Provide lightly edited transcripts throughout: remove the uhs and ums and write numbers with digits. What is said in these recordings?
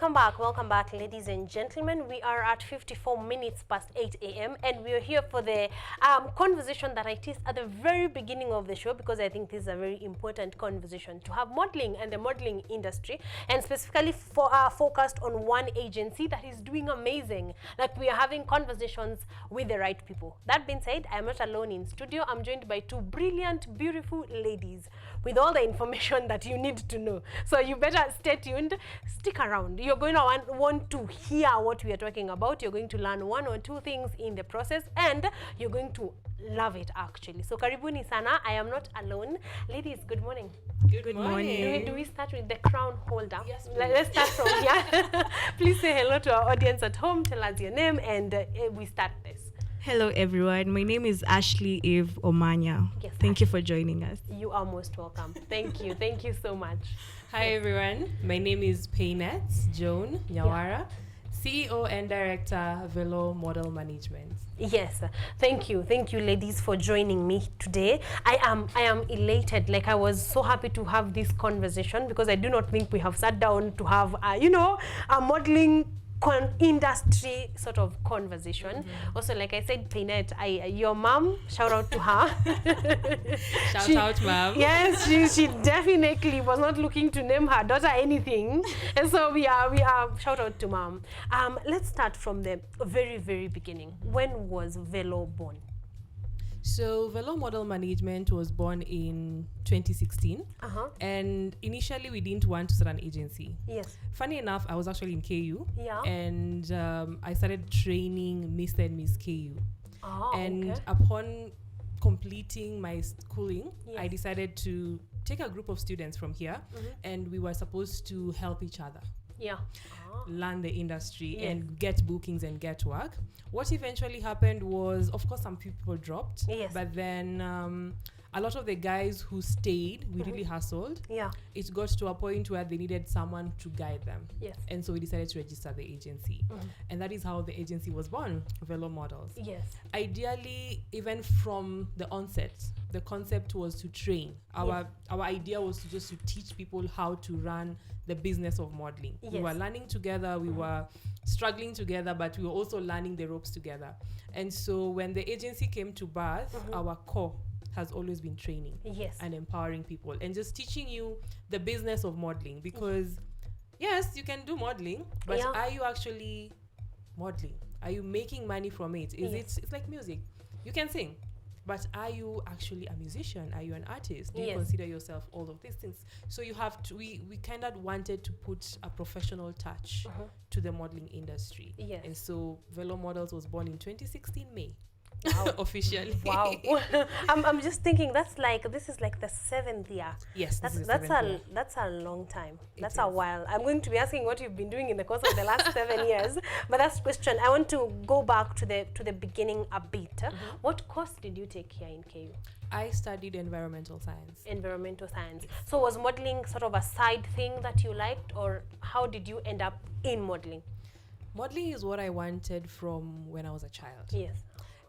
welcome back, ladies and gentlemen. We are at 54 minutes past 8 a.m. and we are here for the conversation that I teased at the very beginning of the show, because I think this is a very important conversation to have modeling and the modeling industry, and specifically focused on one agency that is doing amazing. Like, we are having conversations with the right people. That being said, I am not alone in studio. I'm joined by two brilliant, beautiful ladies with all the information that you need to know. So you better stay tuned, stick around. You're going to want to hear what we are talking about. You're going to learn one or two things in the process, and you're going to love it actually. So karibuni sana. I am not alone. Ladies, good morning. Good morning. Do we start with the crown holder? Yes, please. Let's start from here. Please say hello to our audience at home. Tell us your name, and we start this. Hello, everyone. My name is Ashley Eve Omanya. Yes, Thank you for joining us. You are most welcome. Thank you. Thank you so much. Hi everyone, my name is Paynet Joan Nyawara, CEO and Director, Velour Model Management. Yes, thank you ladies for joining me today. I am elated. Like, I was so happy to have this conversation, because I do not think we have sat down to have a modeling industry sort of conversation. Also, like I said, Paynet, your mom, shout out to her. Shout out, mom. Yes, she definitely was not looking to name her daughter anything, and so we are shout out to mom. Let's start from the very, very beginning. When was Velour born? So Velour Model Management was born in 2016, and initially we didn't want to start an agency. Yes. Funny enough, I was actually in KU, Yeah. and I started training Mr. and Miss KU. And okay. upon completing my schooling, Yes. I decided to take a group of students from here, and we were supposed to help each other Yeah. learn the industry Yes. and get bookings and get work. What eventually happened was, of course, some people dropped, Yes. but then a lot of the guys who stayed, we really hustled. Yeah. It got to a point where they needed someone to guide them. Yes. And so we decided to register the agency. And that is how the agency was born, Velour Models. Yes. Ideally, even from the onset, the concept was to train. Our idea was to just to teach people how to run the business of modeling. Yes. We were learning together, we were struggling together, but we were also learning the ropes together. And so when the agency came to birth, our core has always been training Yes. and empowering people and just teaching you the business of modeling, because yes, you can do modeling, but Yeah. are you actually modeling? Are you making money from it? Is Yes. it's like music. You can sing, but are you actually a musician? Are you an artist? Do you Yes. consider yourself all of these things? So you have to, we kind of wanted to put a professional touch to the modeling industry. Yes. And so Velour Models was born in 2016 May. Wow. Officially. Wow. I'm just thinking, this is like the 7th year. Yes, That's this is the that's 7th a year. that's a long time. It That's a is. while. I'm going to be asking what you've been doing in the course of the last 7 years, but that's question. I want to go back to the beginning a bit. What course did you take here in KU? I studied environmental science. Environmental science. So was modeling sort of a side thing that you liked, or how did you end up in modeling? Modeling is what I wanted from when I was a child. Yes.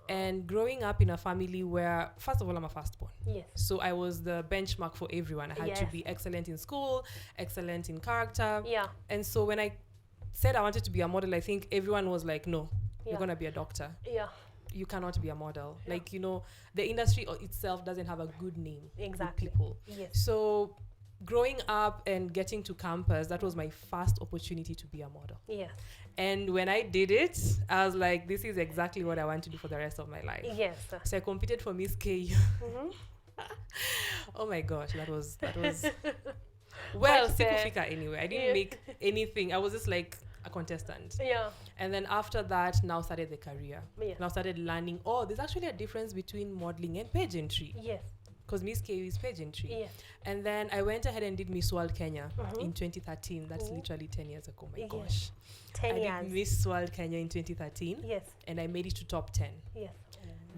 And growing up in a family where, first of all, I'm a firstborn. Yes. So I was the benchmark for everyone. I had to Yes. be excellent in school, excellent in character. Yeah. And so when I said I wanted to be a model, I think everyone was like, no, Yeah. you're going to be a doctor. Yeah. You cannot be a model. Like, the industry itself doesn't have a good name with Exactly. people. Yes. So growing up and getting to campus, that was my first opportunity to be a model. Yes. And when I did it, I was like, this is exactly what I want to do for the rest of my life. Yes. So I competed for Miss KU. Oh my gosh, that was well, Quite fair. Sikufika anyway. I didn't make anything. I was just like a contestant. Yeah. And then after that, now started the career. Yes. Now started learning, there's actually a difference between modeling and pageantry. Yes. Because Miss KU is pageantry. Yes. And then I went ahead and did Miss World Kenya in 2013. That's literally 10 years ago. My Yes. gosh. 10 I years. did Miss World Kenya in 2013. Yes. And I made it to top 10. Yes.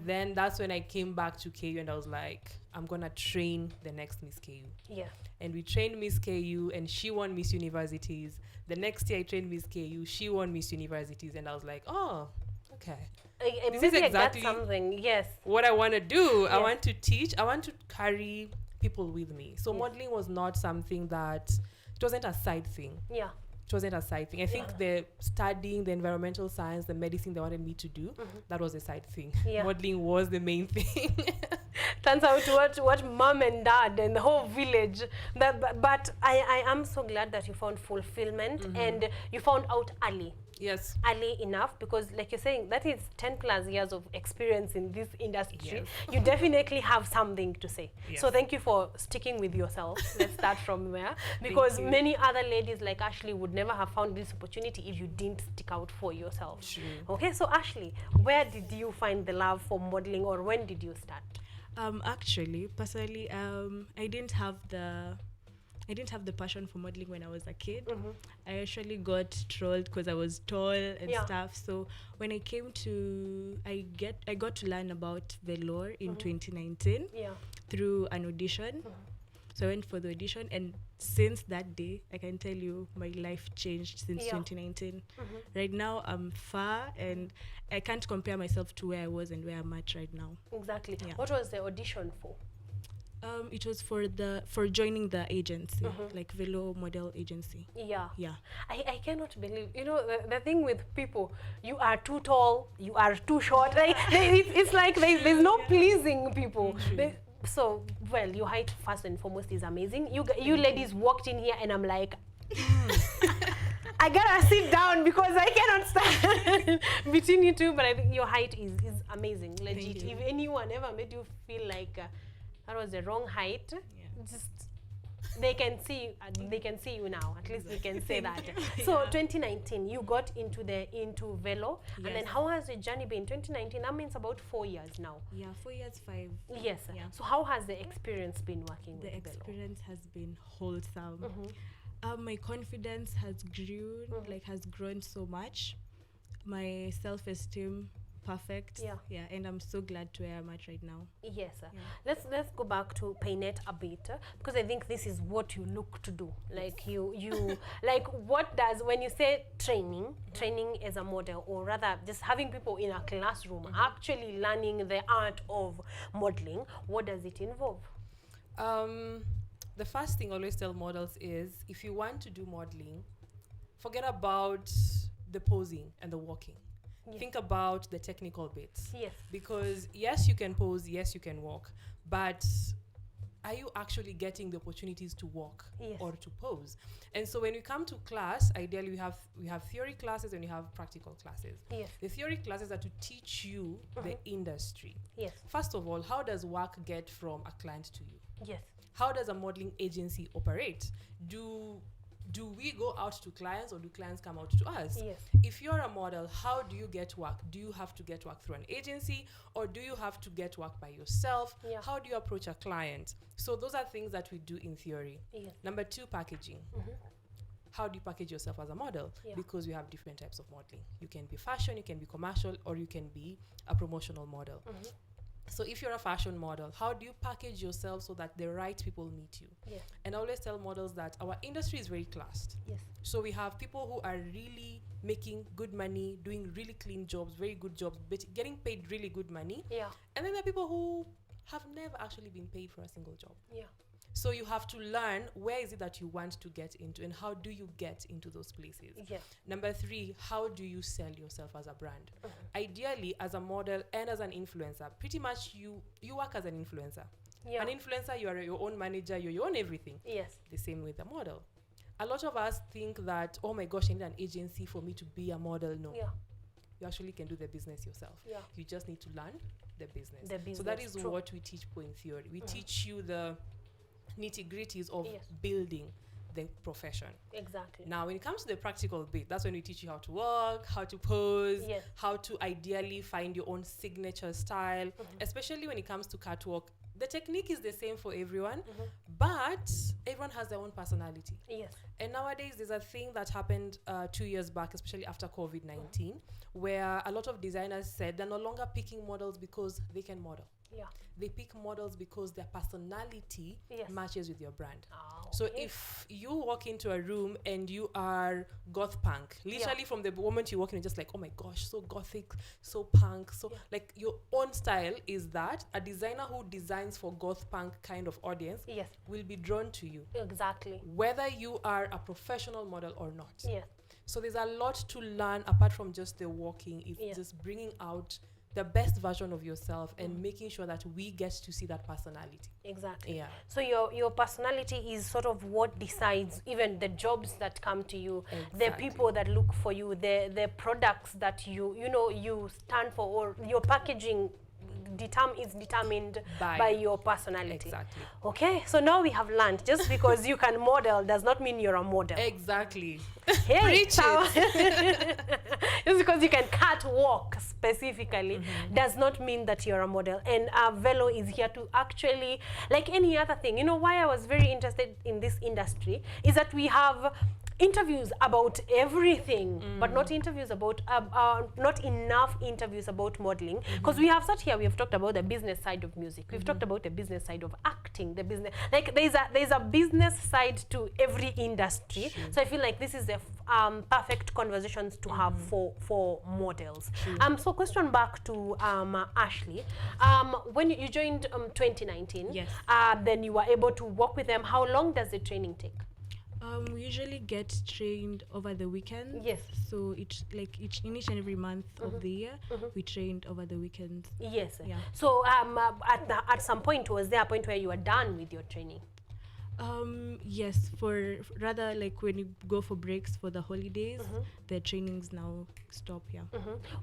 Then that's when I came back to KU and I was like, I'm going to train the next Miss KU. Yeah. And we trained Miss KU and she won Miss Universities. The next year I trained Miss KU, she won Miss Universities. And I was like, oh, okay. This is Maybe exactly I got something. Yes. what I want to do. I Yes. want to teach. I want to carry people with me. So Yes. modeling was not something that, it wasn't a side thing. Yeah. it wasn't a side thing. I think the studying, the environmental science, the medicine they wanted me to do, that was a side thing. Yeah. Modeling was the main thing. Turns out what mom and dad and the whole village. But I am so glad that you found fulfillment and you found out Yes. early enough, because like you're saying, that is 10 plus years of experience in this industry. Yes. You definitely have something to say. Yes. So thank you for sticking with yourself. Let's start from there, because you. many other ladies like Ashley would never have found this opportunity if you didn't stick out for yourself. True. Okay, so Ashley, where did you find the love for modeling, or when did you start? Actually, personally, I didn't have the passion for modeling when I was a kid. I actually got trolled because I was tall and stuff. So when I came to, I got to learn about Velour in 2019 through an audition. So I went for the audition, and since that day, I can tell you my life changed since 2019. Right now, I'm far, and I can't compare myself to where I was and where I'm at right now. Exactly. Yeah. What was the audition for? It was for joining the agency, like Velour Model Agency. Yeah. Yeah. I cannot believe, the thing with people, you are too tall, you are too short. Like, it's like there's no pleasing people. So, well, your height first and foremost is amazing. You ladies walked in here and I'm like, I gotta sit down because I cannot stand between you two. But I think your height is amazing, legit. If anyone ever made you feel like that was the wrong height, just they can see you now. At least we can say that. So 2019, you got into Velour, and then how has the journey been? 2019, that means about 4 years now. Yeah, 4 years, 5. Yes. Yeah. So how has the experience been working with The Velour? experience has been wholesome. My confidence has grown so much. My self-esteem, perfect. Yeah, and I'm so glad to where I'm at right now. Yes. Let's go back to Paynet a bit, because I think this is what you look to do. Like you like, what does, when you say training as a model, or rather just having people in a classroom actually learning the art of modeling, what does it involve? The first thing I always tell models is, if you want to do modeling, forget about the posing and the walking. Think about the technical bits. Yes. Because yes, you can pose, yes, you can walk, but are you actually getting the opportunities to walk or to pose? And so when we come to class, ideally we have theory classes and we have practical classes. Yes. The theory classes are to teach you the industry. Yes. First of all, how does work get from a client to you? Yes. How does a modeling agency operate? Do we go out to clients, or do clients come out to us? Yes. If you're a model, how do you get work? Do you have to get work through an agency, or do you have to get work by yourself? Yeah. How do you approach a client? So those are things that we do in theory. Yes. Number 2, packaging. How do you package yourself as a model? Yeah. Because we have different types of modeling. You can be fashion, you can be commercial, or you can be a promotional model. So if you're a fashion model, how do you package yourself so that the right people meet you? Yes. And I always tell models that our industry is very classed. Yes. So we have people who are really making good money, doing really clean jobs, very good jobs, but getting paid really good money. Yeah. And then there are people who have never actually been paid for a single job. Yeah. So you have to learn, where is it that you want to get into, and how do you get into those places? Yeah. Number 3, how do you sell yourself as a brand? Ideally, as a model and as an influencer, pretty much you work as an influencer. Yeah. An influencer, you are your own manager, you're your own everything. Yes. The same with a model. A lot of us think that, oh my gosh, I need an agency for me to be a model. No. Yeah. You actually can do the business yourself. Yeah. You just need to learn the business. So business, that is true. what we teach people in theory. We teach you the nitty-gritties of Yes. building the profession. Exactly. Now, when it comes to the practical bit, that's when we teach you how to walk, how to pose, Yes. how to ideally find your own signature style, especially when it comes to catwalk. The technique is the same for everyone, but everyone has their own personality. Yes. And nowadays, there's a thing that happened 2 years back, especially after COVID-19, where a lot of designers said they're no longer picking models because they can model. Yeah. They pick models because their personality matches with your brand. Oh, okay. So if you walk into a room and you are goth punk, literally from the moment you walk in, you're just like, oh my gosh, so gothic, so punk. So like your own style is that a designer who designs for goth punk kind of audience will be drawn to you. Exactly. Whether you are a professional model or not. Yes. So there's a lot to learn apart from just the walking. It's just bringing out the best version of yourself and making sure that we get to see that personality. Exactly. Yeah. So your personality is sort of what decides even the jobs that come to you, the people that look for you, the products that you stand for, or your packaging is determined by your personality. Exactly. Okay, so now we have learned just because you can model does not mean you're a model. Exactly. Hey, preach it. Just because you can catwalk specifically does not mean that you're a model. And Velo is here to actually, like any other thing, you know why I was very interested in this industry is that we have interviews about everything, but not interviews about not enough interviews about modeling, because we have sat here, we have talked about the business side of music, we've talked about the business side of acting, the business, like there's a business side to every industry. So I feel like this is the perfect conversations to have for models. So question back to Ashley, when you joined 2019, then you were able to work with them. How long does the training take? We usually get trained over the weekend. Yes. So in each and every month of the year, we trained over the weekends. Yes. Yeah. So at some point, was there a point where you were done with your training? Yes, for rather like when you go for breaks for the holidays, the trainings now stop. Yeah.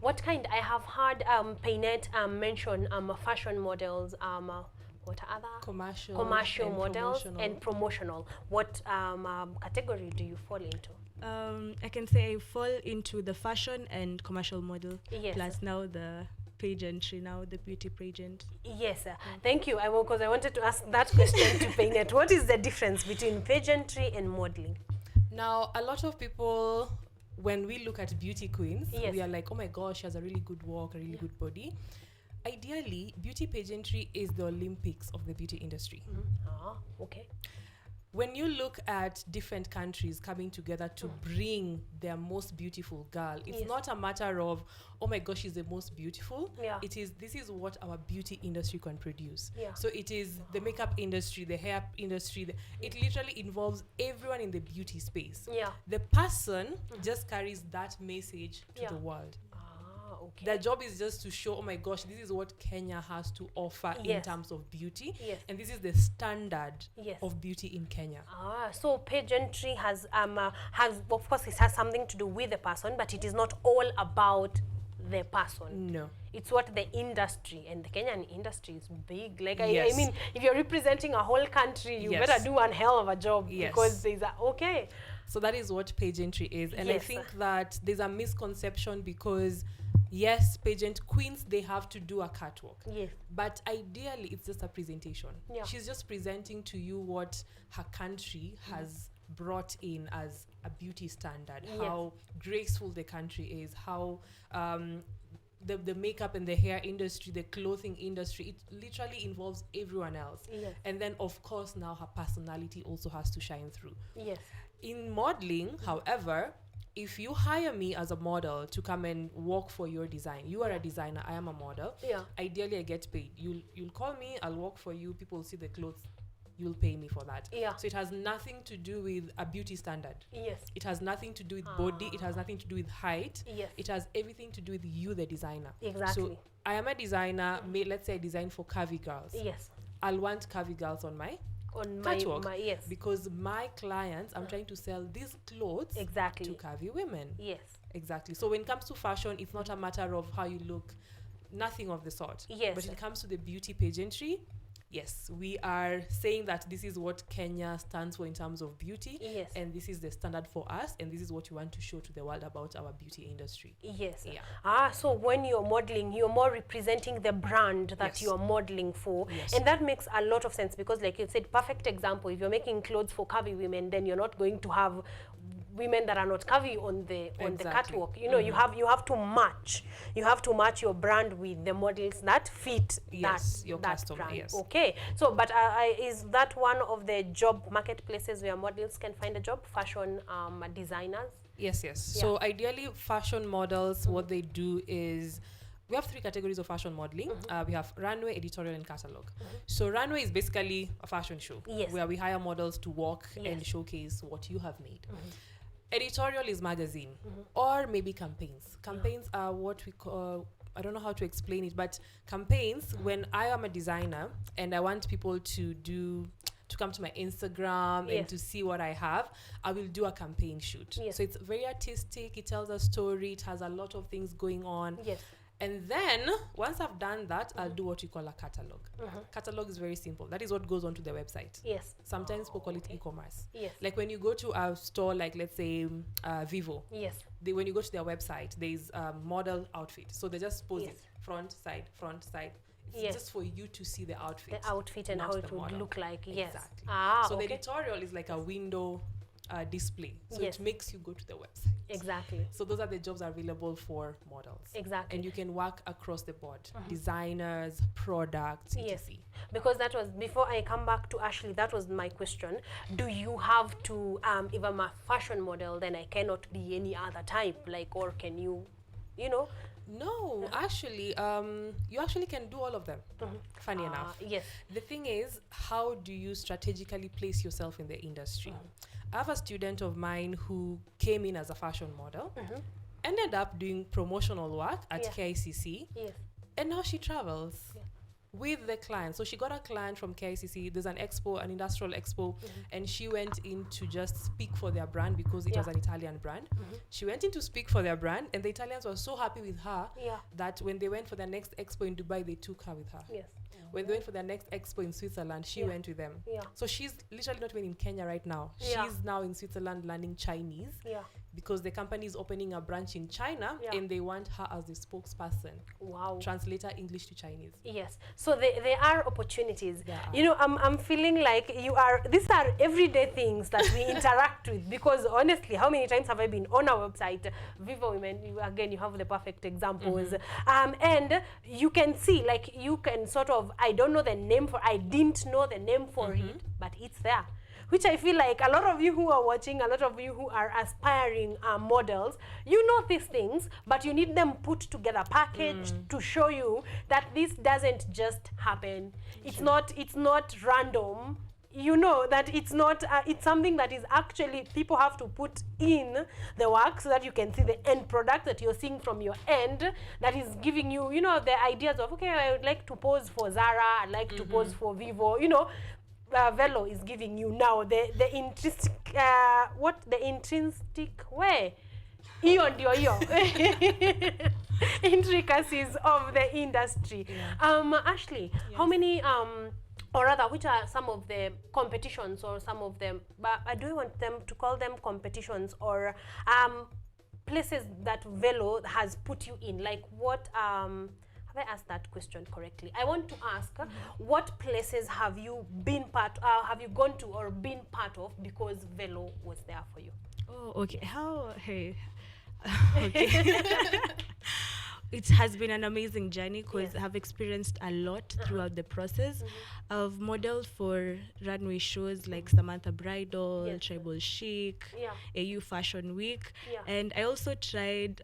What kind? I have heard Paynet mention fashion models. What are other? Commercial models and promotional. What category do you fall into? I can say I fall into the fashion and commercial model. Yes. Plus now the pageantry, now the beauty pageant. Yes, thank you. Because I wanted to ask that question to Paynet. What is the difference between pageantry and modeling? Now, a lot of people, when we look at beauty queens, we are like, oh my gosh, she has a really good walk, a really good body. Ideally, beauty pageantry is the Olympics of the beauty industry. Okay. When you look at different countries coming together to bring their most beautiful girl, it's not a matter of, oh my gosh, she's the most beautiful. This is what our beauty industry can produce. So it is the makeup industry, the hair industry. It literally involves everyone in the beauty space. The person just carries that message to the world. Okay. Their job is just to show, oh my gosh, this is what Kenya has to offer in terms of beauty. And this is the standard of beauty in Kenya. So pageantry has of course, it has something to do with the person, but it is not all about the person. No. It's what the industry, and the Kenyan industry is big. Like, I mean, if you're representing a whole country, you better do one hell of a job because there's a, So that is what pageantry is. And I think that there's a misconception because yes, pageant queens, they have to do a catwalk. But ideally, it's just a presentation. She's just presenting to you what her country has brought in as a beauty standard, how graceful the country is, how the makeup and the hair industry, the clothing industry, it literally involves everyone else. And then, of course, now her personality also has to shine through. In modeling, however, if you hire me as a model to come and work for your design, you are a designer, I am a model. Ideally, I get paid. You'll call me, I'll work for you, people see the clothes, you'll pay me for that. So it has nothing to do with a beauty standard. It has nothing to do with body, it has nothing to do with height. It has everything to do with you, the designer. So I am a designer, let's say I design for curvy girls. I'll want curvy girls on my catwalk, because my clients, I'm trying to sell these clothes to curvy women. Exactly. So when it comes to fashion, it's not a matter of how you look, nothing of the sort. But when it comes to the beauty pageantry, yes, we are saying that this is what Kenya stands for in terms of beauty, and this is the standard for us, and this is what we want to show to the world about our beauty industry. So when you're modeling, you're more representing the brand that you're modeling for, and that makes a lot of sense because, like you said, perfect example, if you're making clothes for curvy women, then you're not going to have women that are not curvy on the Exactly. catwalk. You know, you have to match. You have to match your brand with the models that fit your that customer. brand. Yes. Okay. So, but is that one of the job marketplaces where models can find a job? Fashion designers. Yes. So ideally, fashion models, what they do is, we have 3 categories of fashion modeling. We have runway, editorial, and catalog. So runway is basically a fashion show where we hire models to walk and showcase what you have made. Editorial is magazine or maybe campaigns. Campaigns are what we call, I don't know how to explain it, but campaigns, when I am a designer and I want people to come to my Instagram and to see what I have, I will do a campaign shoot. So it's very artistic, it tells a story, it has a lot of things going on. And then once I've done that, I'll do what we call a catalog. Catalog is very simple. That is what goes onto the website. Sometimes people call it e-commerce. Like when you go to a store, like let's say Vivo. When you go to their website, there's model outfit. So they just pose it front, side, front, side. It's just for you to see the outfit. The outfit and how it would look like. Exactly. So the editorial is like a window display. So it makes you go to the website. Exactly. So those are the jobs available for models. Exactly. And you can work across the board. Designers, products, etc. Because that was, before I come back to Ashley, that was my question. Do you have to, if I'm a fashion model, then I cannot be any other type? Like, or can you, you know? No, actually, you actually can do all of them. Funny enough. The thing is, how do you strategically place yourself in the industry? I have a student of mine who came in as a fashion model, ended up doing promotional work at KICC, and now she travels with the client. So she got a client from KICC. There's an expo, an industrial expo, and she went in to just speak for their brand because it was an Italian brand. She went in to speak for their brand, and the Italians were so happy with her that when they went for their next expo in Dubai, they took her with her. When they went for their next expo in Switzerland, she went with them. So she's literally not even in Kenya right now. She's now in Switzerland learning Chinese because the company is opening a branch in China and they want her as the spokesperson. Translator English to Chinese. So there are opportunities. You know, I'm feeling like these are everyday things that we interact with, because honestly, how many times have I been on our website, Viva Women, again, you have the perfect examples. And you can see, like, you can sort of, I don't know the name for, I didn't know the name for it, but it's there. Which I feel like a lot of you who are watching, a lot of you who are aspiring models, you know these things, but you need them put together, packaged to show you that this doesn't just happen. It's not random. You know that it's not, it's something that is actually, people have to put in the work so that you can see the end product that you're seeing from your end, that is giving you, you know, the ideas of, okay, I would like to pose for Zara, I'd like to pose for Vivo, you know. Velour is giving you now the intrinsic way intricacies of the industry. Ashley, how many or rather, which are some of the competitions, or some of them, but I do want them to call them competitions, or places that Velour has put you in? Like, what have I asked that question correctly? I want to ask, what places have you been have you gone to or been part of because Velour was there for you? Oh, okay. Okay. It has been an amazing journey because I have experienced a lot throughout the process. I've modeled for runway shows like Samantha Bridal, Tribal Chic, AU Fashion Week, and I also tried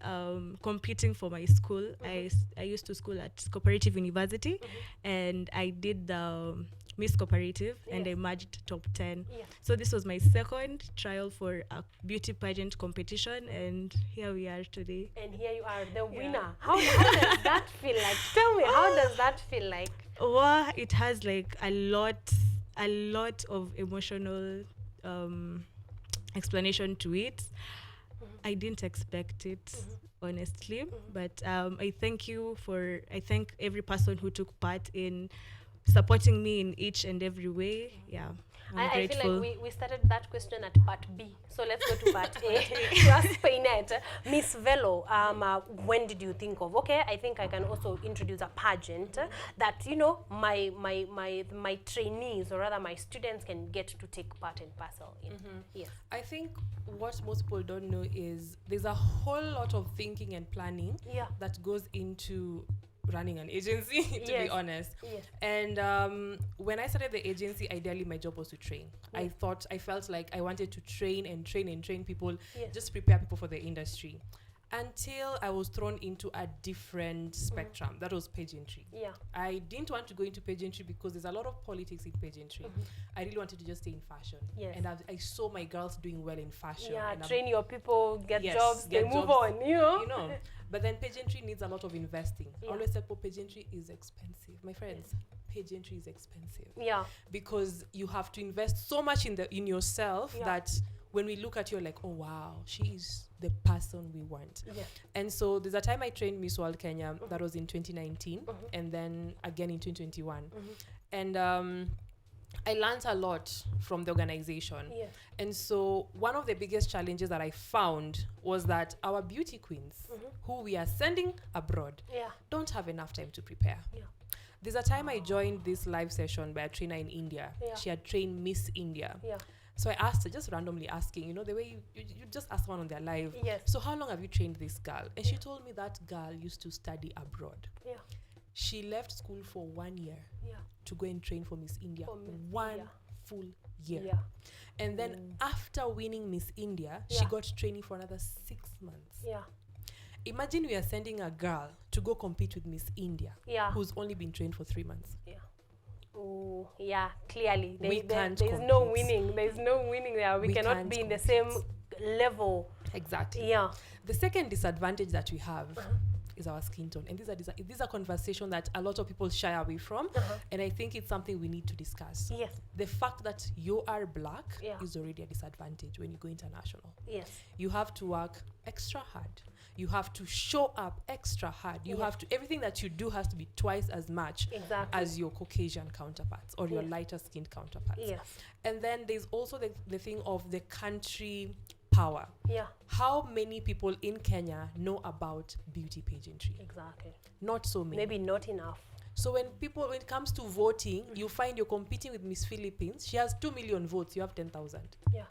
competing for my school. I used to school at Cooperative University, and I did the Miss Cooperative, and I emerged top 10. So this was my second trial for a beauty pageant competition, and here we are today. And here you are, the winner. How does that feel like? Tell me, how does that feel like? Well, it has like a lot of emotional explanation to it. I didn't expect it, honestly, but I thank every person who took part in supporting me in each and every way. Yeah. I feel like we started that question at part B. So let's go to part A. To ask Painette, Miss Velour, when did you think of, okay, I think I can also introduce a pageant that, you know, my trainees, or rather my students, can get to take part and parcel in. Yes. I think what most people don't know is there's a whole lot of thinking and planning that goes into running an agency, to be honest. Yes. And when I started the agency, ideally my job was to train. I felt like I wanted to train people, just prepare people for the industry. Until I was thrown into a different spectrum. That was pageantry. Yeah. I didn't want to go into pageantry because there's a lot of politics in pageantry. I really wanted to just stay in fashion. Yes. And I saw my girls doing well in fashion. Yeah, and train your people, get jobs, they move on, you know. But then pageantry needs a lot of investing. I always said, pageantry is expensive. My friends, pageantry is expensive. Yeah. Because you have to invest so much in yourself that when we look at you, like, oh wow, she is the person we want. Yeah. And so there's a time I trained Miss World Kenya, that was in 2019, and then again in 2021. And I learned a lot from the organization. Yeah. And so one of the biggest challenges that I found was that our beauty queens, who we are sending abroad, don't have enough time to prepare. Yeah. There's a time I joined this live session by a trainer in India. Yeah. She had trained Miss India. Yeah. So I asked her, just randomly asking, you know, the way you just ask one on their live. Yes. So how long have you trained this girl? And she told me that girl used to study abroad. Yeah. She left school for 1 year to go and train for Miss India. One full year. Yeah. And then after winning Miss India, she got training for another 6 months. Yeah. Imagine we are sending a girl to go compete with Miss India, who's only been trained for 3 months. Yeah. Oh, yeah, clearly. There's no winning. There's no winning there. We cannot be in the same level. Exactly. Yeah. The second disadvantage that we have is our skin tone. And these are conversation that a lot of people shy away from. And I think it's something we need to discuss. Yes. The fact that you are black is already a disadvantage when you go international. Yes. You have to work extra hard. You have to show up extra hard. You have to, everything that you do has to be twice as much as your Caucasian counterparts or your lighter skinned counterparts. Yes. And then there's also the thing of the country power. Yeah. How many people in Kenya know about beauty pageantry? Exactly. Not so many. Maybe not enough. So when it comes to voting, you find you're competing with Miss Philippines. She has 2 million votes. You have 10,000. Yeah.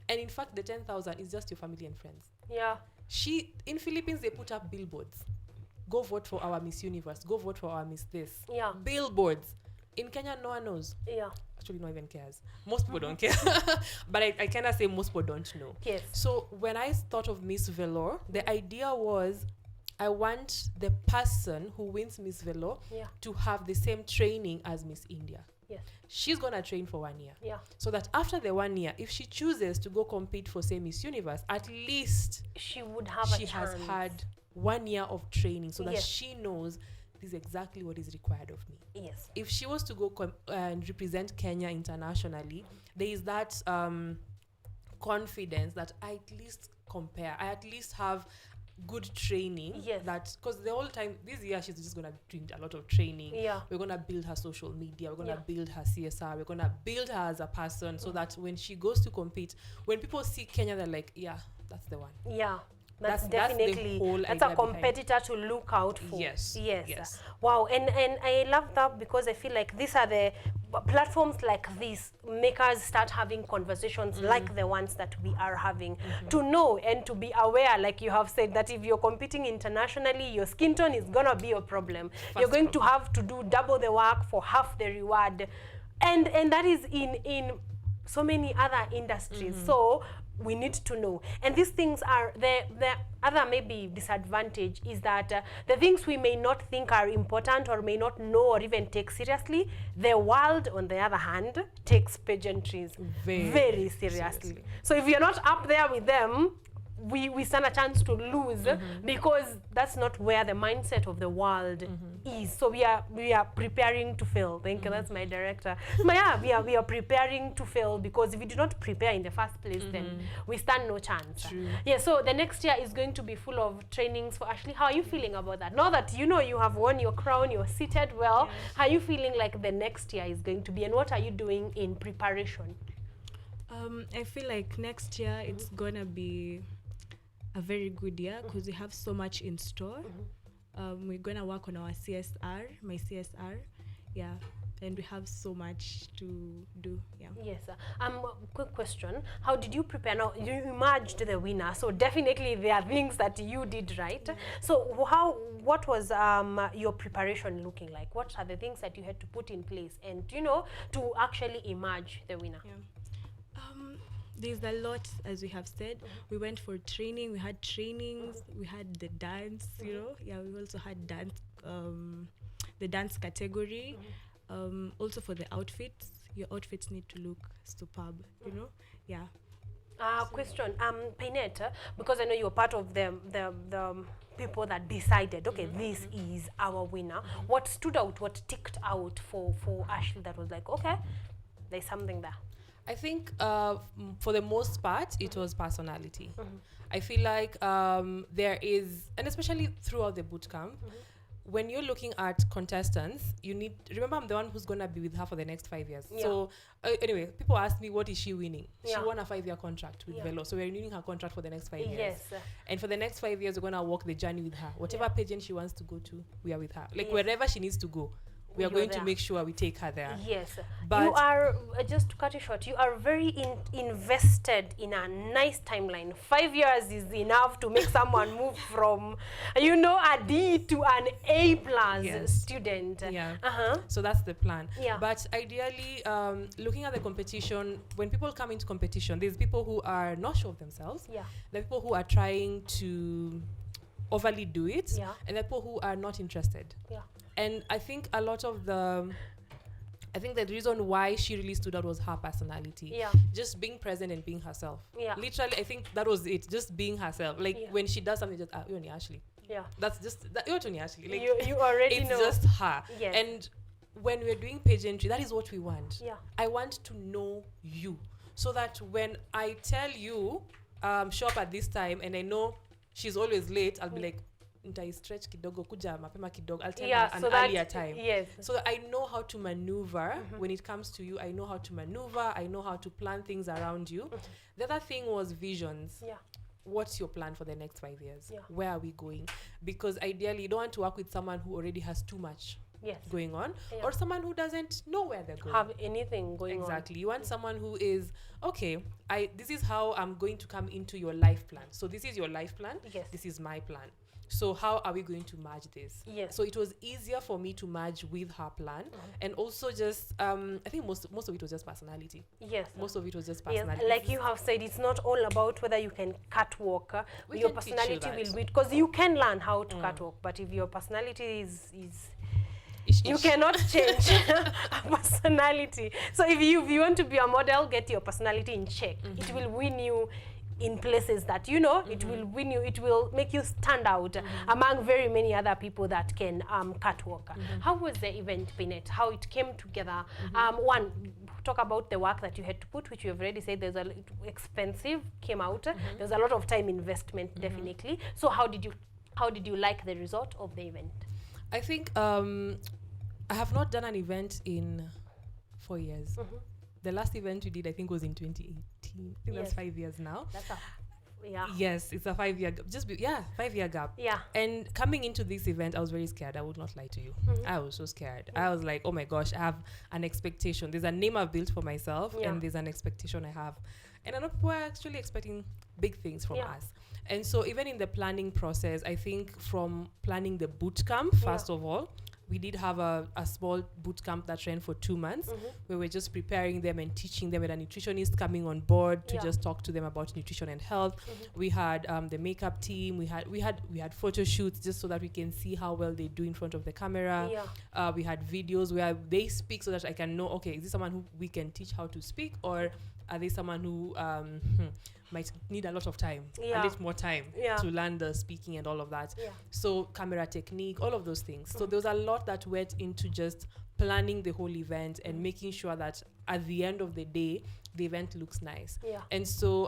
And in fact, the 10,000 is just your family and friends. Yeah. In Philippines, they put up billboards. Go vote for our Miss Universe. Go vote for our Miss this. Yeah. Billboards. In Kenya, no one knows. Yeah. Actually, no one even cares. Most people don't care. But I kind of say most people don't know. Yes. So when I thought of Miss Velour, the idea was I want the person who wins Miss Velour to have the same training as Miss India. Yes. She's going to train for 1 year. Yeah. So that after the 1 year, if she chooses to go compete for, say, Miss Universe, at least she would have she has had 1 year of training so that she knows this is exactly what is required of me. Yes. If she was to go and represent Kenya internationally, there is that confidence that I at least compare. I at least have good training. Yes. That because the whole time this year she's just gonna do a lot of training. Yeah. We're gonna build her social media. We're gonna build her CSR. We're gonna build her as a person so that when she goes to compete, when people see Kenya, they're like, yeah, that's the one. Yeah. That's definitely that's a competitor to look out for. Yes. Yes. Wow. And I love that because I feel like these are the platforms like this make us start having conversations like the ones that we are having to know and to be aware, like you have said, that if you're competing internationally, your skin tone is gonna be a problem. You're going to have to do double the work for half the reward, and that is in so many other industries. So we need to know. And these things are the other maybe disadvantage is that the things we may not think are important or may not know or even take seriously, the world on the other hand takes pageantries very seriously. So if you're not up there with them, we stand a chance to lose because that's not where the mindset of the world is. So we are preparing to fail. Thank you. That's my director. We are preparing to fail because if we do not prepare in the first place, then we stand no chance. True. Yeah. So the next year is going to be full of trainings for Ashley. How are you feeling about that? Now that you have won your crown, you're seated well. Yes. How are you feeling like the next year is going to be, and what are you doing in preparation? I feel like next year it's gonna be a very good year because we have so much in store. We're gonna work on our my CSR, yeah, and we have so much to do. Yeah. Yes. Quick question: how did you prepare? Now you emerged the winner, so definitely there are things that you did right. So what was your preparation looking like? What are the things that you had to put in place, and to actually emerge the winner? Yeah. There's a lot, as we have said. We went for training. We had trainings. We had the dance. Yeah. We also had dance. The dance category. Also for the outfits. Your outfits need to look superb. Yeah. Question, Painette, because I know you're part of the people that decided, okay, this is our winner. What stood out? What ticked out for Ashley that was like, okay, there's something there? I think for the most part, it was personality. I feel like there is, and especially throughout the boot camp, when you're looking at contestants, you need, remember I'm the one who's going to be with her for the next 5 years. Yeah. So anyway, people ask me, what is she winning? Yeah. She won a 5-year contract with Velour. So we're renewing her contract for the next 5 years. Yes. And for the next 5 years, we're going to walk the journey with her. Whatever pageant she wants to go to, we are with her. Like wherever she needs to go, we are going to make sure we take her there. Yes. But you are, just to cut you short, you are very invested in a nice timeline. 5 years is enough to make someone move from, a D to an A+ student. Yeah. So that's the plan. Yeah. But ideally, looking at the competition, when people come into competition, there's people who are not sure of themselves. Yeah. There are people who are trying to overly do it. Yeah. And there are people who are not interested. Yeah. And I think a lot of the reason why she really stood out was her personality. Yeah. Just being present and being herself. Yeah. Literally, I think that was it. Just being herself. Like when she does something, just, you're only Ashley. Yeah. That's just, you're only Ashley. Like, you already it's know. just her. Yes. And when we're doing pageantry, that is what we want. Yeah. I want to know you. So that when I tell you, show up at this time, and I know she's always late, I'll be like, stretch kidogo kuja mapema kidogo. I'll tell her an earlier time. Yes. So that I know how to maneuver when it comes to you. I know how to maneuver. I know how to plan things around you. The other thing was visions. Yeah. What's your plan for the next 5 years? Yeah. Where are we going? Because ideally, you don't want to work with someone who already has too much going on, or someone who doesn't know where they're going. Have anything going on. Exactly. You want someone who is, okay, this is how I'm going to come into your life plan. So this is your life plan. Yes. This is my plan. So how are we going to merge this? Yes. So it was easier for me to merge with her plan, and also just I think most of it was just personality. Yes. Most of it was just personality. Yes. Like you have said, it's not all about whether you can catwalk. Your can teach you personality that. will be, because you can learn how to catwalk, but if your personality is you cannot change a personality. So if you want to be a model, get your personality in check. It will win you in places that it will win you, it will make you stand out among very many other people that can catwalk. How was the event, Pinette? How it came together? One, talk about the work that you had to put, which you have already said there's expensive, came out. There's a lot of time investment, definitely. So how did you like the result of the event? I think I have not done an event in 4 years. The last event we did, I think, was in 2018. I think that's 5 years now. That's Yes, it's a 5 year gap. 5 year gap. Yeah. And coming into this event, I was very scared. I would not lie to you. I was so scared. I was like, oh my gosh, I have an expectation. There's a name I've built for myself, and there's an expectation I have. And I know people are actually expecting big things from us. And so even in the planning process, I think from planning the boot camp, first of all, we did have a small boot camp that ran for 2 months, where we're just preparing them and teaching them, with a nutritionist coming on board to just talk to them about nutrition and health. We had the makeup team. We had photo shoots just so that we can see how well they do in front of the camera. We had videos where they speak so that I can know, okay, is this someone who we can teach how to speak, or are they someone who might need a lot of time, a Yeah. little more time Yeah. to learn the speaking and all of that. Yeah. So camera technique, all of those things. So there was a lot that went into just planning the whole event and making sure that at the end of the day, the event looks nice. Yeah. And so,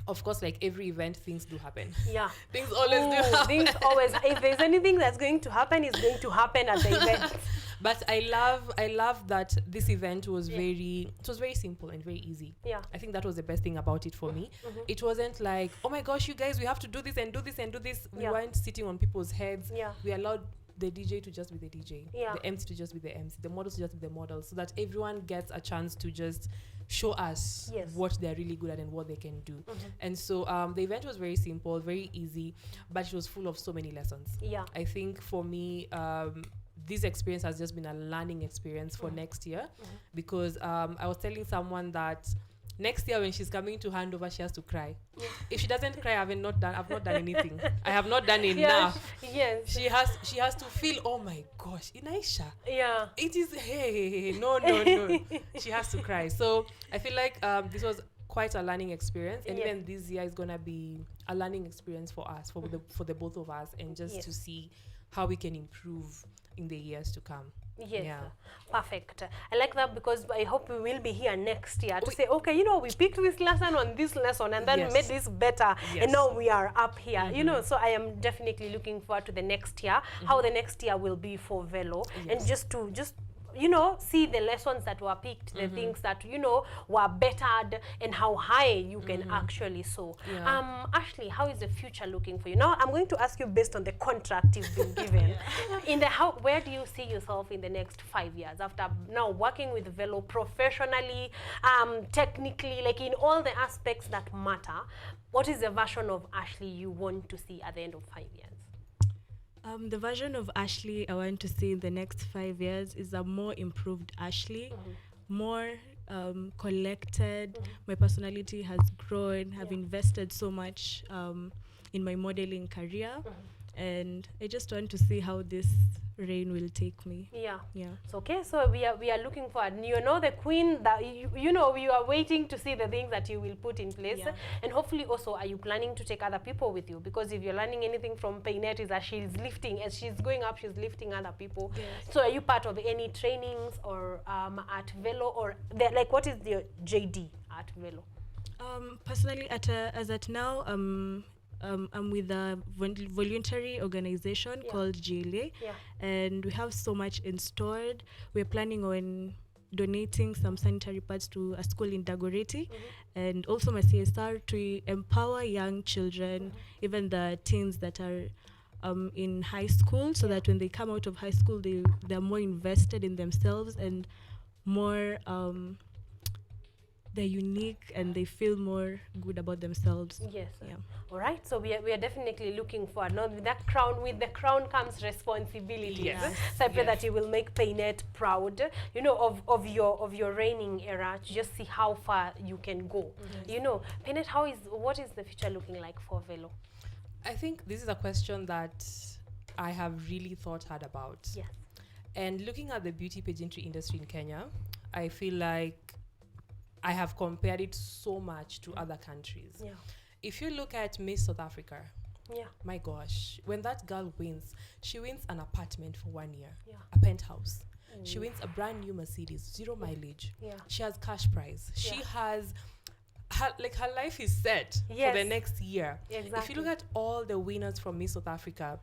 of course, like every event, things do happen. Yeah. Things always do happen. Things always. If there's anything that's going to happen, it's going to happen at the event. But I love that this event was very simple and very easy. Yeah. I think that was the best thing about it for me. It wasn't like, oh my gosh, you guys, we have to do this and do this and do this. We Yeah. weren't sitting on people's heads. Yeah. We allowed the DJ to just be the DJ, Yeah. the MC to just be the MC, the models to just be the models, so that everyone gets a chance to just show us Yes. what they're really good at and what they can do. And so the event was very simple, very easy, but it was full of so many lessons. Yeah. I think for me, this experience has just been a learning experience for next year, because I was telling someone that next year when she's coming to hand over, she has to cry. If she doesn't cry, I've not done anything. I have not done enough. Yes. She has to feel, oh my gosh, Inaisha. Yeah. It is, hey, no. She has to cry. So I feel like this was quite a learning experience, and Yeah. even this year is gonna be a learning experience for us, for the both of us, and just Yes. to see how we can improve in the years to come. Yes. Yeah. Perfect. I like that, because I hope we will be here next year to say, okay, we picked this lesson on this lesson and then Yes. made this better. Yes. And now we are up here, so I am definitely looking forward to the next year, how the next year will be for Velour, and just to see the lessons that were picked, the things that, were bettered, and how high you can actually soar. Yeah. Ashley, how is the future looking for you? Now, I'm going to ask you based on the contract you've been given. Where do you see yourself in the next 5 years after now working with Velour professionally, technically, like in all the aspects that matter? What is the version of Ashley you want to see at the end of 5 years? The version of Ashley I want to see in the next 5 years is a more improved Ashley, more collected. My personality has grown. I've invested so much in my modeling career, and I just want to see how this reign will take me. Yeah. Yeah. Okay, so we are looking for the queen that you are waiting to see the things that you will put in place. Yeah. And hopefully also, are you planning to take other people with you? Because if you're learning anything from Paynet, is that she's lifting, as she's going up, she's lifting other people. Yes. So are you part of any trainings or at Velour, or what is the JD at Velour? Personally, as at now, I'm with a voluntary organization called GLA, and we have so much installed. We're planning on donating some sanitary pads to a school in Dagoretti, and also my CSR to empower young children, even the teens that are in high school, so that when they come out of high school, they're more invested in themselves and more they're unique and they feel more good about themselves. Yes. Yeah. All right. So we are definitely looking for, now with the crown comes responsibilities. Yes. So I pray Yes. that you will make Paynet proud, of your reigning era, to just see how far you can go. Paynet, what is the future looking like for Velour? I think this is a question that I have really thought hard about. Yes. And looking at the beauty pageantry industry in Kenya, I feel like I have compared it so much to other countries. Yeah. If you look at Miss South Africa, Yeah. my gosh, when that girl wins, she wins an apartment for 1 year, Yeah. a penthouse. She wins a brand new Mercedes, 0 mileage. Yeah. She has cash prize. She has her life is set for Yes. the next year. Exactly. If you look at all the winners from Miss South Africa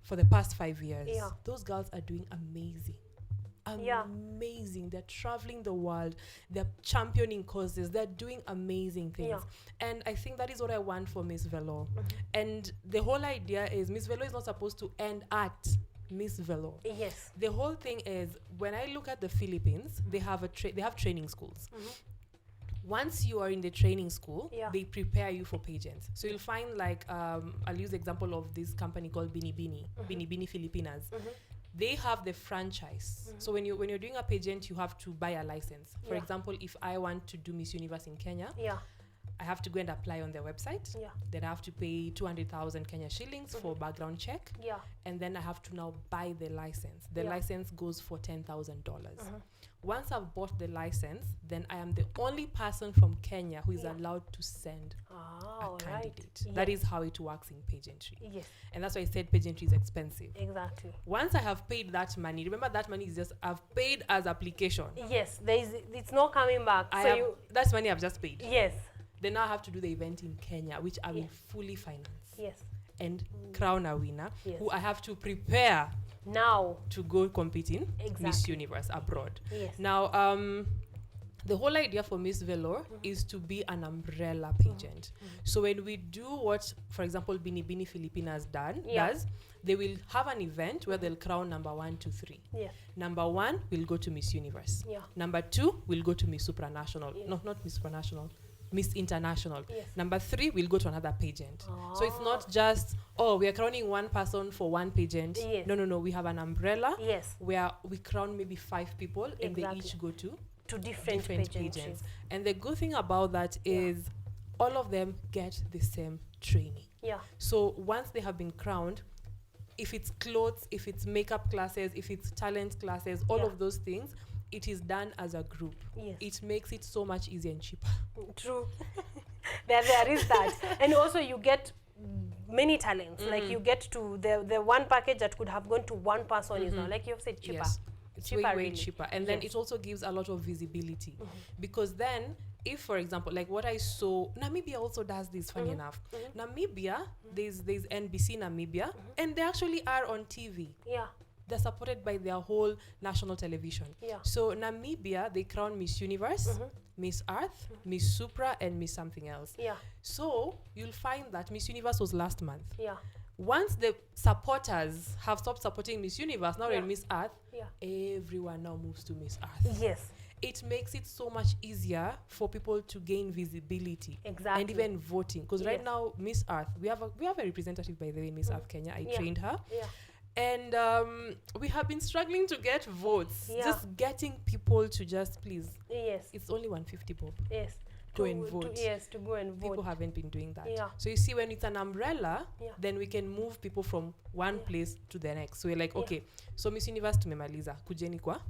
for the past 5 years, Yeah. those girls are doing amazing. Yeah. Amazing. They're traveling the world. They're championing causes. They're doing amazing things. Yeah. And I think that is what I want for Miss Velour. And the whole idea is Miss Velour is not supposed to end at Miss Velour. Yes. The whole thing is, when I look at the Philippines, they have they have training schools. Once you are in the training school, they prepare you for pageants. So you'll find, I'll use the example of this company called Bini Bini, Bini Bini Filipinas. They have the franchise. So when you're doing a pageant, you have to buy a license. For example, if I want to do Miss Universe in Kenya, I have to go and apply on their website. Yeah. Then I have to pay 200,000 Kenya shillings for background check. Yeah. And then I have to now buy the license. The license goes for $10,000. Once I've bought the license, then I am the only person from Kenya who is allowed to send a candidate. That is how it works in pageantry. Yes. And that's why I said pageantry is expensive. Exactly. Once I have paid that money, remember that money is just, I've paid as application. Yes, it's not coming back. That's money I've just paid. Yes. Then now I have to do the event in Kenya, which I will fully finance. Yes. And crown a winner who Yes. I have to prepare Now. to go compete in Miss Universe abroad. Yes. Now, the whole idea for Miss Velour is to be an umbrella pageant. So when we do what, for example, Bini Bini Filipinas does, they will have an event where they'll crown number 1, 2, 3. Yes. Number 1 will go to Miss Universe. Yeah. Number 2 will go to Miss Supranational. No, not Miss Supranational. Miss International. Yes. Number 3 will go to another pageant. So it's not just, we are crowning one person for one pageant. Yes. No. We have an umbrella Yes. where we crown maybe 5 people and they each go to different pageants. And the good thing about that is all of them get the same training. Yeah. So once they have been crowned, if it's clothes, if it's makeup classes, if it's talent classes, all of those things, it is done as a group. Yes. It makes it so much easier and cheaper. True. there is that. And also you get many talents. Like you get to the one package that could have gone to one person is now, like you've said, cheaper. Yes. It's Cheaper, way really. cheaper. And then it also gives a lot of visibility. Because then, if, for example, like what I saw, Namibia also does this, funny enough. Namibia, there's NBC Namibia, and they actually are on TV. Yeah. They're supported by their whole national television. Yeah. So Namibia, they crown Miss Universe, Miss Earth, Miss Supra, and Miss something else. Yeah. So you'll find that Miss Universe was last month. Yeah. Once the supporters have stopped supporting Miss Universe, now in Miss Earth, everyone now moves to Miss Earth. Yes. It makes it so much easier for people to gain visibility. Exactly. And even voting. Because right now, Miss Earth, we have a representative, by the way, Miss Earth Kenya. I trained her. Yeah. And we have been struggling to get votes. Just getting people to just please. Yes. It's only 150 bob. Yes. Go and vote. To go and vote. People haven't been doing that. Yeah. So you see, when it's an umbrella, then we can move people from one place to the next. So we're like, okay, so Miss Universe tumemaliza, kujeni kwa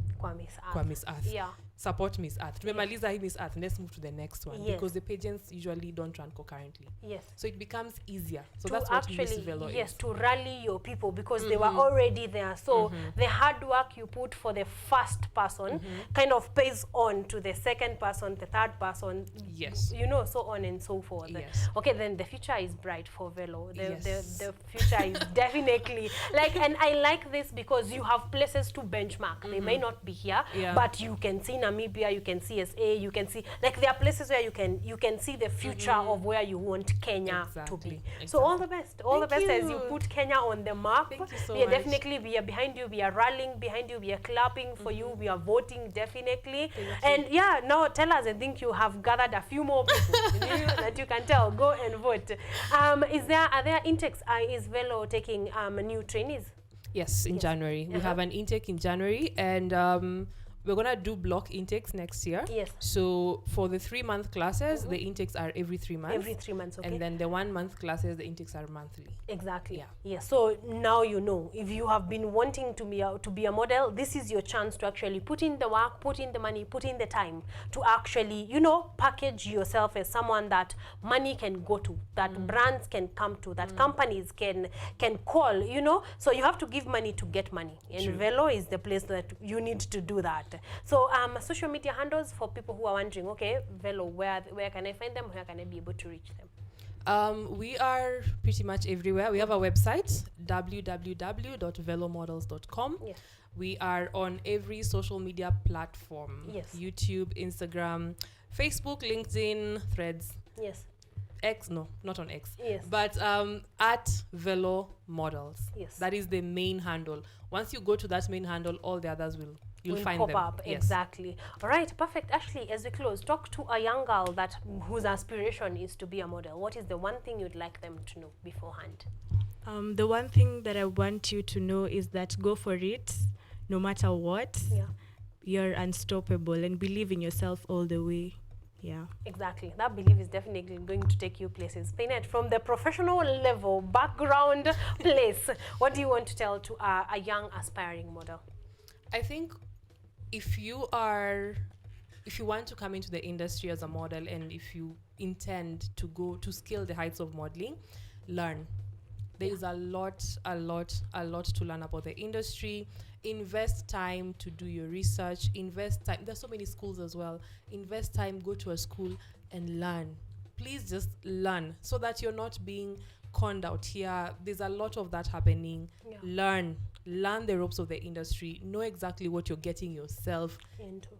Miss Earth. Yeah. Support Miss Earth. Tumemaliza hii Miss Earth, and let's move to the next one. Because the pageants usually don't run concurrently. Yes. So it becomes easier. So to that's what actually, Miss Velour is. to rally your people because they were already there. So the hard work you put for the first person kind of pays on to the second person, the third person. Yes. You know, so on and so forth. Yes. Okay, then the future is bright for Velour. Yes. The future is definitely like, and I like this because you have places to benchmark. They may not be here, but you can see Namibia, you can see SA, you can see, like, there are places where you can see the future of where you want Kenya to be. So all the best. All the best as you put Kenya on the map. Thank you so we are much. Definitely, we are behind you, we are rallying behind you, we are clapping for you, we are voting definitely. And yeah, now tell us, I think you have gathered a few more people that you can tell, go and vote. Are there intakes? Is Velour taking new trainees? Yes, in January. We have an intake in January, and we're going to do block intakes next year. Yes. So for the 3-month classes, the intakes are every 3 months. Every 3 months, okay. And then the 1-month classes, the intakes are monthly. Exactly. Yeah. Yes. So now you know, if you have been wanting to be a model, this is your chance to actually put in the work, put in the money, put in the time to actually, package yourself as someone that money can go to, that brands can come to, that companies can call, So you have to give money to get money. And Velour is the place that you need to do that. So social media handles for people who are wondering, okay, Velour, where can I find them? Where can I be able to reach them? We are pretty much everywhere. We have a website, www.velourmodels.com. Yes. We are on every social media platform. Yes. YouTube, Instagram, Facebook, LinkedIn, Threads. Yes. X, no, not on X. Yes. But at Velour Models. Yes. That is the main handle. Once you go to that main handle, all the others you'll find pop them. up. Yes. Exactly. All right, perfect. Ashley, as we close, talk to a young girl whose aspiration is to be a model. What is the one thing you'd like them to know beforehand? The one thing that I want you to know is that go for it, no matter what. Yeah. You're unstoppable, and believe in yourself all the way. Yeah. Exactly. That belief is definitely going to take you places. Paynet, from the professional level, background place, what do you want to tell to a young aspiring model? I think if you want to come into the industry as a model, and if you intend to go to scale the heights of modeling, learn. There is a lot to learn about the industry. Invest time to do your research. Invest time. There's so many schools as well. Invest time, go to a school and learn. Please just learn, so that you're not being conned out here. There's a lot of that happening. Learn the ropes of the industry. Know exactly what you're getting yourself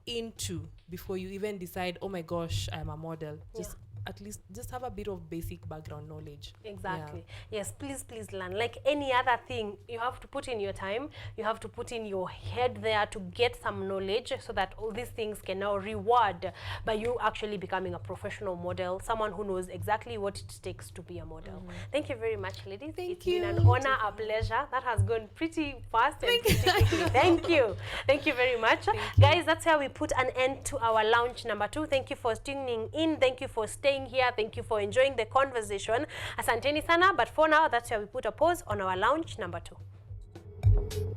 into before you even decide, oh my gosh, I'm a model. Just at least just have a bit of basic background knowledge. Exactly. Yes, please learn. Like any other thing, you have to put in your time, you have to put in your head there to get some knowledge, so that all these things can now reward by you actually becoming a professional model, someone who knows exactly what it takes to be a model. Thank you very much, ladies. It's been an honor, a pleasure. That has gone pretty fast and pretty quickly. Thank you. Thank you very much. Guys, that's how we put an end to our lounge number 2. Thank you for tuning in. Thank you for staying here. Thank you for enjoying the conversation. Asanteni sana, but for now, that's where we put a pause on our lounge number 2.